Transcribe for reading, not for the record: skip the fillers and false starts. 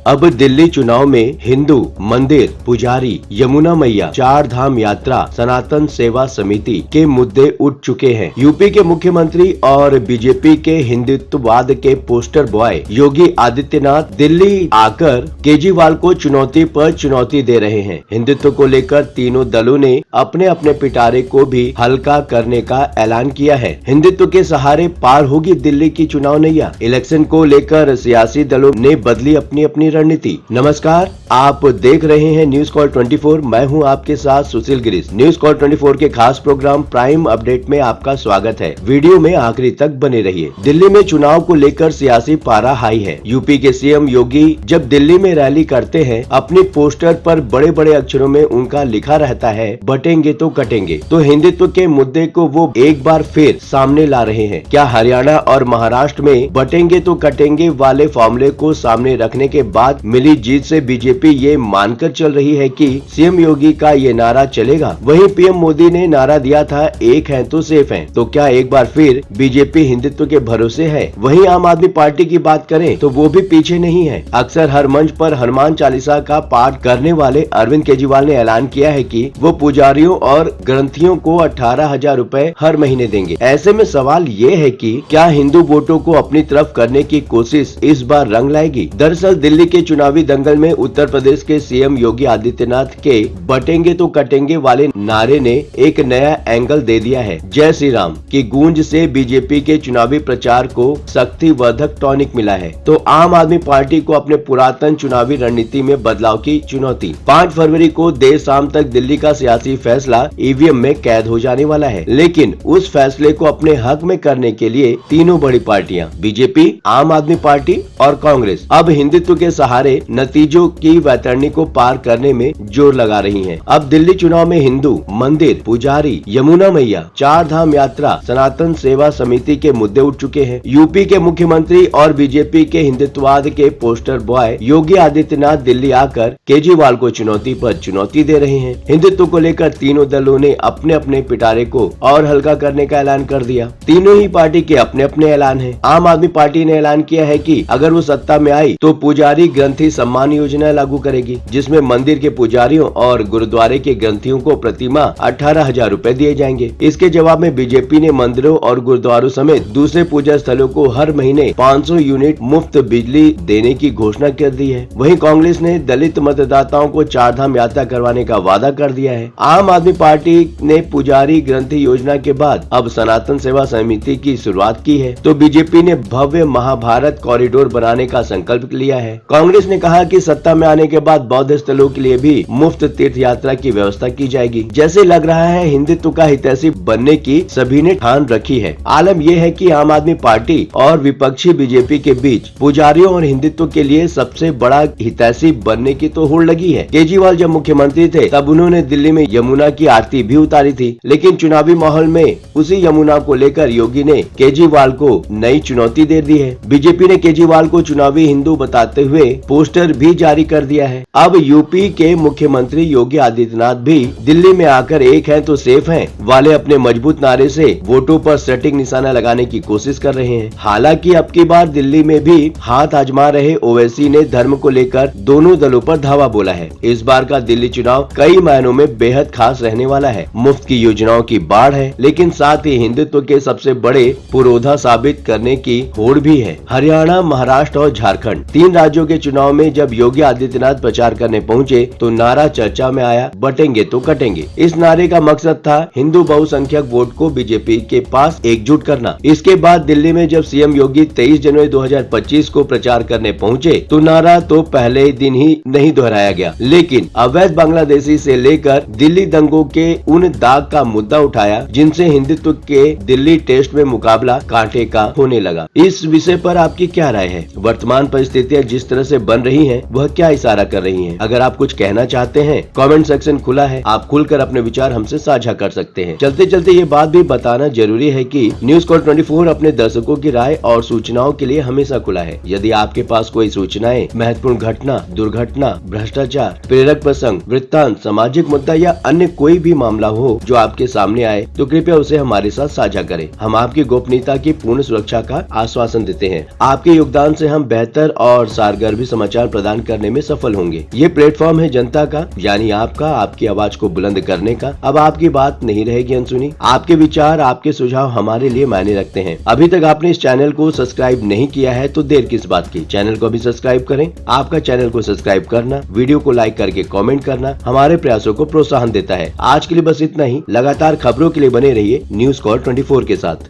अब दिल्ली चुनाव में हिंदू मंदिर, पुजारी, यमुना मैया, चार धाम यात्रा, सनातन सेवा समिति के मुद्दे उठ चुके हैं। यूपी के मुख्यमंत्री और बीजेपी के हिंदुत्ववाद के पोस्टर बॉय योगी आदित्यनाथ दिल्ली आकर केजरीवाल को चुनौती पर चुनौती दे रहे हैं। हिंदुत्व को लेकर तीनों दलों ने अपने अपने पिटारे को भी हल्का करने का ऐलान किया है। हिंदुत्व के सहारे पार होगी दिल्ली की चुनाव नैया। इलेक्शन को लेकर सियासी दलों ने बदली अपनी अपनी रणनीति। नमस्कार, आप देख रहे हैं न्यूज कॉल 24। मैं हूं आपके साथ सुशील गिरीश। न्यूज कॉल 24 के खास प्रोग्राम प्राइम अपडेट में आपका स्वागत है। वीडियो में आखिरी तक बने रहिए। दिल्ली में चुनाव को लेकर सियासी पारा हाई है। यूपी के सीएम योगी जब दिल्ली में रैली करते हैं, अपने पोस्टर पर बड़े बड़े अक्षरों में उनका लिखा रहता है, बटेंगे तो कटेंगे। तो हिंदुत्व के मुद्दे को वो एक बार फिर सामने ला रहे हैं। क्या हरियाणा और महाराष्ट्र में बटेंगे तो कटेंगे वाले फॉर्मूले को सामने रखने के बाद मिली जीत से बीजेपी ये मानकर चल रही है कि सीएम योगी का ये नारा चलेगा? वहीं पीएम मोदी ने नारा दिया था, एक है तो सेफ है। तो क्या एक बार फिर बीजेपी हिंदुत्व के भरोसे है? वहीं आम आदमी पार्टी की बात करें तो वो भी पीछे नहीं है। अक्सर हर मंच पर हनुमान चालीसा का पाठ करने वाले अरविंद केजरीवाल ने ऐलान किया है कि वो पुजारियों और ग्रंथियों को 18,000 रुपए हर महीने देंगे। ऐसे में सवाल ये है कि क्या हिंदू वोटों को अपनी तरफ करने की कोशिश इस बार रंग लाएगी? दरअसल दिल्ली के चुनावी दंगल में उत्तर प्रदेश के सीएम योगी आदित्यनाथ के बटेंगे तो कटेंगे वाले नारे ने एक नया एंगल दे दिया है। जय श्री राम की गूंज से बीजेपी के चुनावी प्रचार को शक्तिवर्धक टॉनिक मिला है। तो आम आदमी पार्टी को अपने पुरातन चुनावी रणनीति में बदलाव की चुनौती। 5 फरवरी को देर शाम तक दिल्ली का सियासी फैसला ईवीएम में कैद हो जाने वाला है, लेकिन उस फैसले को अपने हक में करने के लिए तीनों बड़ी पार्टियां बीजेपी, आम आदमी पार्टी और कांग्रेस अब हिंदुत्व के सहारे नतीजों की वैतरणी को पार करने में जोर लगा रही हैं। अब दिल्ली चुनाव में हिंदू मंदिर, पुजारी, यमुना मैया, चार धाम यात्रा, सनातन सेवा समिति के मुद्दे उठ चुके हैं। यूपी के मुख्यमंत्री और बीजेपी के हिंदुत्ववाद के पोस्टर बॉय योगी आदित्यनाथ दिल्ली आकर केजरीवाल को चुनौती पर चुनौती दे रहे हैं। हिंदुत्व को लेकर तीनों दलों ने अपने अपने पिटारे को और हल्का करने का ऐलान कर दिया। तीनों ही पार्टी के अपने अपने ऐलान हैं। आम आदमी पार्टी ने ऐलान किया है कि अगर वो सत्ता में आई तो पुजारी ग्रंथी सम्मान योजना लागू करेगी, जिसमें मंदिर के पुजारियों और गुरुद्वारे के ग्रंथियों को प्रतिमाह 18,000 रुपए दिए जाएंगे। इसके जवाब में बीजेपी ने मंदिरों और गुरुद्वारों समेत दूसरे पूजा स्थलों को हर महीने 500 यूनिट मुफ्त बिजली देने की घोषणा कर दी है। वहीं कांग्रेस ने दलित मतदाताओं को चार धाम यात्रा करवाने का वादा कर दिया है। आम आदमी पार्टी ने पुजारी ग्रंथी योजना के बाद अब सनातन सेवा समिति की शुरुआत की है। तो बीजेपी ने भव्य महाभारत कॉरिडोर बनाने का संकल्प लिया है। कांग्रेस ने कहा कि सत्ता में आने के बाद बौद्ध स्थलों के लिए भी मुफ्त तीर्थ यात्रा की व्यवस्था की जाएगी। जैसे लग रहा है हिंदुत्व का हितैषी बनने की सभी ने ठान रखी है। आलम यह है कि आम आदमी पार्टी और विपक्षी बीजेपी के बीच पुजारियों और हिंदुत्व के लिए सबसे बड़ा हितैषी बनने की तो होड़ लगी है। केजरीवाल जब मुख्यमंत्री थे तब उन्होंने दिल्ली में यमुना की आरती भी उतारी थी, लेकिन चुनावी माहौल में उसी यमुना को लेकर योगी ने केजरीवाल को नई चुनौती दे दी है। बीजेपी ने केजरीवाल को चुनावी हिंदू बताते हुए पोस्टर भी जारी कर दिया है। अब यूपी के मुख्यमंत्री योगी आदित्यनाथ भी दिल्ली में आकर एक है तो सेफ है वाले अपने मजबूत नारे से वोटों पर सटीक निशाना लगाने की कोशिश कर रहे हैं। हालांकि अब की बार दिल्ली में भी हाथ आजमा रहे ओवैसी ने धर्म को लेकर दोनों दलों पर धावा बोला है। इस बार का दिल्ली चुनाव कई मायनों में बेहद खास रहने वाला है। मुफ्त की योजनाओं की बाढ़ है, लेकिन साथ ही हिंदुत्व के सबसे बड़े पुरोधा साबित करने की होड़ भी है। हरियाणा, महाराष्ट्र और झारखंड 3 राज्यों के चुनाव में जब योगी आदित्यनाथ प्रचार करने पहुंचे तो नारा चर्चा में आया, बटेंगे तो कटेंगे। इस नारे का मकसद था हिंदू बहुसंख्यक वोट को बीजेपी के पास एकजुट करना। इसके बाद दिल्ली में जब सीएम योगी 23 जनवरी 2025 को प्रचार करने पहुंचे तो नारा तो पहले दिन ही नहीं दोहराया गया, लेकिन अवैध बांग्लादेशी से लेकर दिल्ली दंगों के उन दाग का मुद्दा उठाया जिनसे हिंदुत्व के दिल्ली टेस्ट में मुकाबला कांटे का होने लगा। इस विषय पर आपकी क्या राय है? वर्तमान परिस्थितियाँ जिस तरह से बन रही हैं, वह क्या इशारा कर रही हैं? अगर आप कुछ कहना चाहते हैं, कमेंट सेक्शन खुला है, आप खुलकर अपने विचार हमसे साझा कर सकते हैं। चलते चलते ये बात भी बताना जरूरी है कि न्यूज कॉल 24 अपने दर्शकों की राय और सूचनाओं के लिए हमेशा खुला है। यदि आपके पास कोई सूचनाएं, महत्वपूर्ण घटना, दुर्घटना, भ्रष्टाचार, प्रेरक प्रसंग, वृत्तांत, सामाजिक मुद्दा या अन्य कोई भी मामला हो जो आपके सामने आए तो कृपया उसे हमारे साथ साझा करें। हम आपकी गोपनीयता की पूर्ण सुरक्षा का आश्वासन देते हैं। आपके योगदान से हम बेहतर और सारगर भी समाचार प्रदान करने में सफल होंगे। ये प्लेटफॉर्म है जनता का, यानी आपका, आपकी आवाज को बुलंद करने का। अब आपकी बात नहीं रहेगी अनसुनी। आपके विचार, आपके सुझाव हमारे लिए मायने रखते हैं। अभी तक आपने इस चैनल को सब्सक्राइब नहीं किया है तो देर किस बात की, चैनल को भी सब्सक्राइब करें। आपका चैनल को सब्सक्राइब करना, वीडियो को लाइक करके कमेंट करना हमारे प्रयासों को प्रोत्साहन देता है। आज के लिए बस इतना ही। लगातार खबरों के लिए बने रहिए न्यूज़ कॉल 24 के साथ।